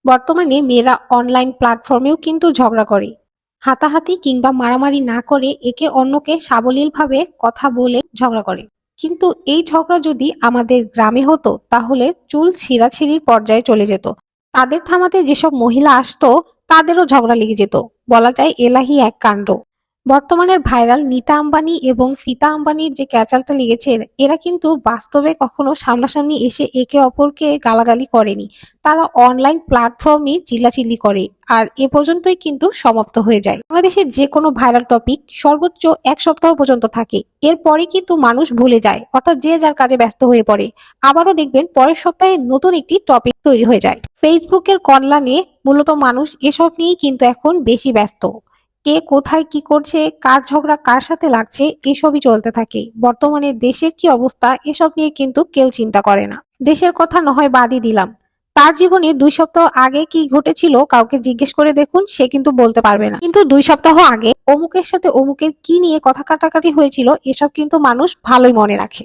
বর্তমানে মেয়েরা অনলাইন প্ল্যাটফর্মেও কিন্তু ঝগড়া করে। হাতাহাতি কিংবা মারামারি না করে একে অন্যকে সাবলীলভাবে কথা বলে ঝগড়া করে। কিন্তু এই ঝগড়া যদি আমাদের গ্রামে হতো তাহলে চুল ছিঁড়াছিঁড়ির পর্যায়ে চলে যেত। তাদের থামাতে যেসব মহিলা আসতো তাদেরও ঝগড়া লেগে যেত। বলা যায় এলাহি এক কাণ্ড। বর্তমানের ভাইরাল নিতা আম্বানি এবং ফিতা আম্বানির যে ক্যাচালটা লেগেছে, এরা কিন্তু বাস্তবে কখনো সামনাসামনি এসে একে অপরকে গালাগালি করেনি। তারা অনলাইন প্ল্যাটফর্মে চিল্লাচিল্লি করে, আর এ পর্যন্তই কিন্তু সমাপ্ত হয়ে যায়। বাংলাদেশের যে কোনো ভাইরাল টপিক সর্বোচ্চ 1 সপ্তাহ পর্যন্ত থাকে। এরপরে কিন্তু মানুষ ভুলে যায়, অর্থাৎ যে যার কাজে ব্যস্ত হয়ে পড়ে। আবারও দেখবেন পরের সপ্তাহে নতুন একটি টপিক তৈরি হয়ে যায়। ফেসবুকের কল্যাণে মূলত মানুষ এসব নিয়েই কিন্তু এখন বেশি ব্যস্ত। কে কোথায় কি করছে, কার ঝগড়া কার সাথে লাগছে, এসবই চলতে থাকে। বর্তমানে দেশের কি অবস্থা এসব নিয়ে কিন্তু কেউ চিন্তা করে না। দেশের কথা নয় বাদই দিলাম, তার জীবনে 2 সপ্তাহ আগে কি ঘটেছিল কাউকে জিজ্ঞেস করে দেখুন, সে কিন্তু বলতে পারবে না। কিন্তু 2 সপ্তাহ আগে অমুকের সাথে অমুকের কি নিয়ে কথা কাটাকাটি হয়েছিল এসব কিন্তু মানুষ ভালোই মনে রাখে।